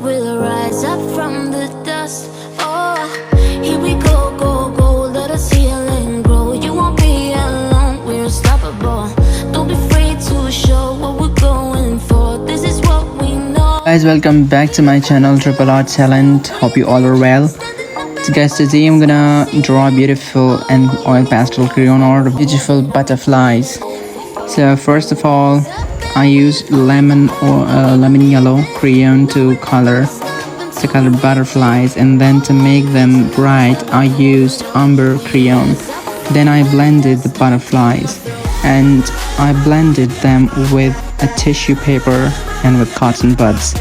we'll rise up from the dust. Oh, here we go, go, go, let us heal and grow. You won't be alone, we're unstoppable. Don't be afraid to show what we're going for. This is what we know. Guys, welcome back to my channel Triple Art Talent. Hope you all are well. So guys, today I'm gonna draw a beautiful and oil pastel crayon art of beautiful butterflies. So first of all, I use lemon yellow crayon to color butterflies, and then to make them bright I used umber crayon. Then I blended the butterflies and I blended them with a tissue paper and with cotton buds.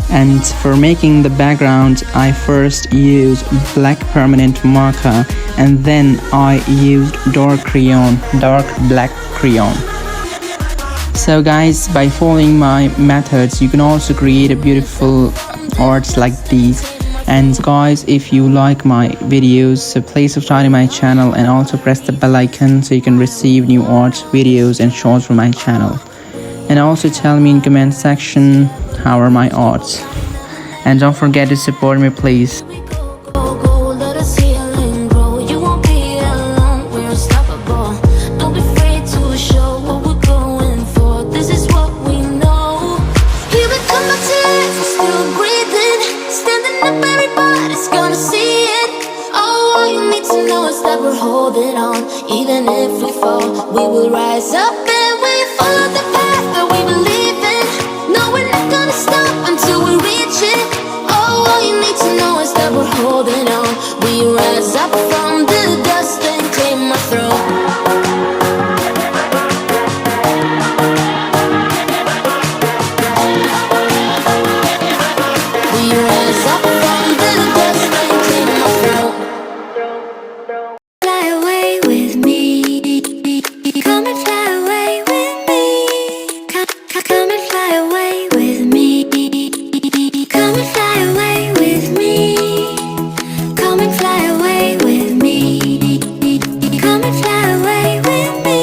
And for making the background, I first used black permanent marker, and then I used dark black crayon. So guys, by following my methods, you can also create a beautiful arts like these. And guys, if you like my videos, so please subscribe to my channel and also press the bell icon so you can receive new arts videos and shorts from my channel. And also tell me in comment section how are my arts, and don't forget to support me please. We're holding on, even if we fall, we will rise up and we follow the path that we believe in. No, we're not gonna stop until we reach it. Oh, all you need to know is that we're holding on. We rise up from the dust and clear my throat. We rise up from the dust and clear my throat. Fly away with me. Come and fly away with me. Come and fly away with me. Come and fly away with me. Come and fly away with me. Come and fly away with me.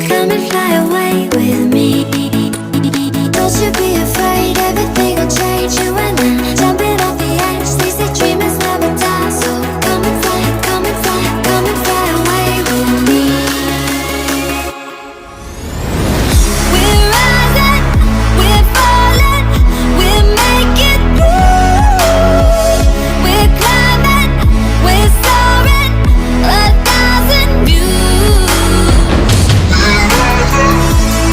Come and fly away with me. Don't you be afraid, everything will change. You and I, jumping off the edge. They say dreamers never die, so come and fly, come and fly, come and fly away with me. We're rising, we're falling, we're making through. We're climbing, we're soaring, 1,000 views. We're rising, we're falling, we're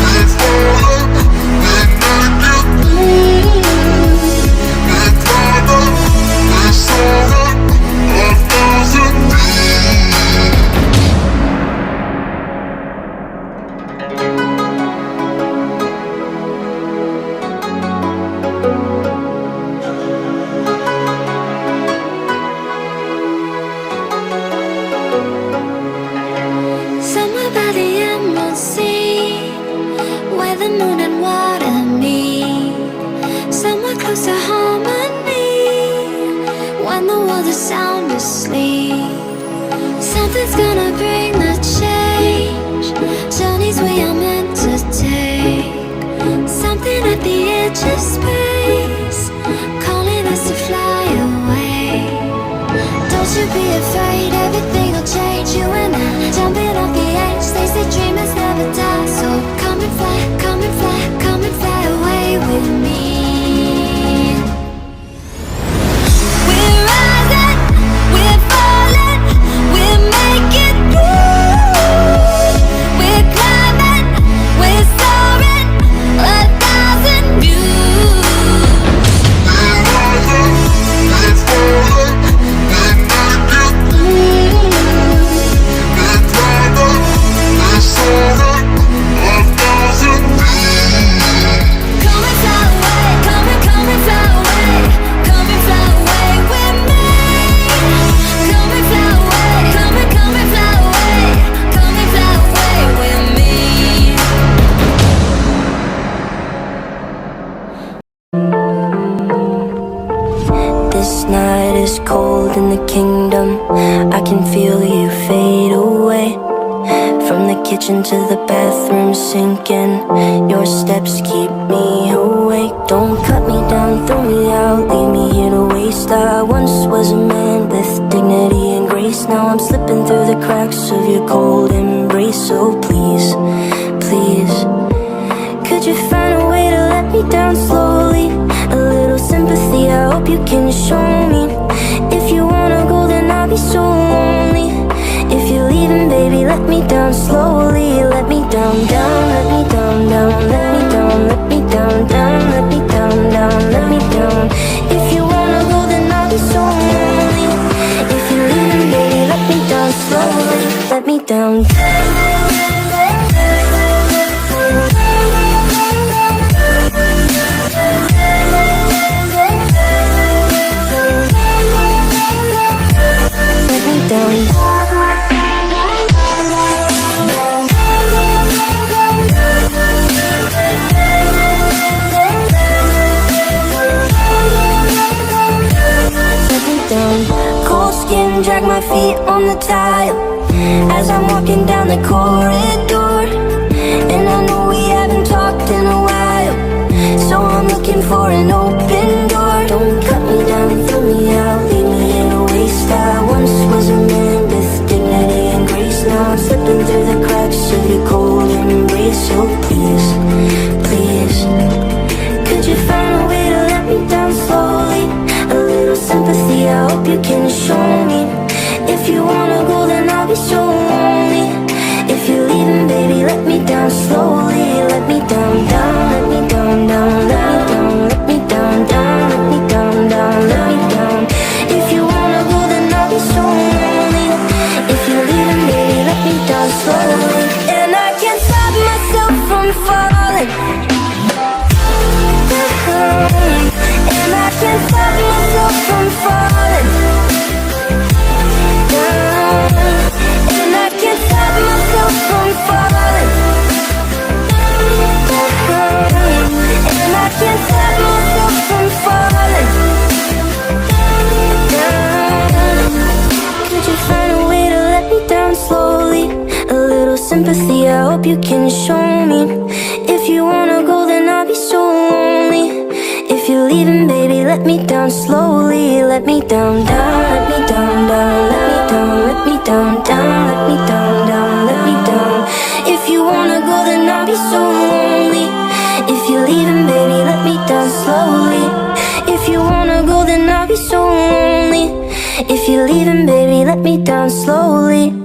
making through. We're climbing, we're soaring, 1,000 views. Somewhere by the emerald sea, where the moon and water meet. Somewhere close to harmony, when the world is sound asleep. Something's gonna bring the change, journeys we are meant to take. Something at the edge of space, calling us to fly away. Don't you be afraid, everything will change. You and I, jumping off the edge. They say dreamers never die, so come and fly, come and fly, come and fly away with me. We're rising, we're falling, we're making through. We're climbing, we're soaring, 1,000 views. We're rising, we're falling, we're making through. We're climbing, we're soaring, 1,000 views. Come and fly away, come and fly away, come and fly away with me. Come and fly away, come and fly away, come and fly away with me. This night is cold in the kingdom. I can feel you fade away. From the kitchen to the bathroom sinking, your steps keep me awake. Don't cut me down, throw me out, leave me here to waste. I once was a man with dignity and grace. Now I'm slipping through the cracks of your cold embrace. So please, please, could you find a way to let me down slowly? A little sympathy, I hope you can show me. If you wanna go, then I'll be so lonely. If you're leaving, baby, let me down slowly. Let me down, down, let me down, down, let me down, let me down, down, let me down, down, let me down. If you wanna go, then I'll be so lonely. If you're leaving, baby, let me down slowly. Let me down. Let me down. Cold skin, drag my feet on the tile as I'm walking down the corridor. And I know we haven't talked in a while, so I'm looking for an open door. Don't cut me down and throw me out, leave me in a waste. I once was a man with dignity and grace. Now I'm slipping through the cracks of your cold embrace. So please, please, could you find a way to let me down slowly? A little sympathy, I hope you can show me. If you wanna go, then I'll be so lonely. If you're leaving, baby, let me down slowly. Let me down, down, let me down, down, let me down, let me down, down, down, let me down. If you wanna go, then I'll be so lonely. If you're leaving, baby, let me down slowly. And I can't stop myself from falling. And I can't stop myself from falling down. And I can't stop myself from falling down. And I can't stop myself from falling down. Could you find a way to let me down slowly? A little sympathy, I hope you can show me. If you wanna go, then I'll be so lonely. If you're leaving, baby, let me down slowly. Let me down, down, let me down, down, let me down, let me down, down, let me down, down, let me down. If you wanna go, then I'll be so lonely. If you're leaving, baby, let me down slowly. If you wanna go, then I'll be so lonely. If you're leaving, baby, let me down slowly.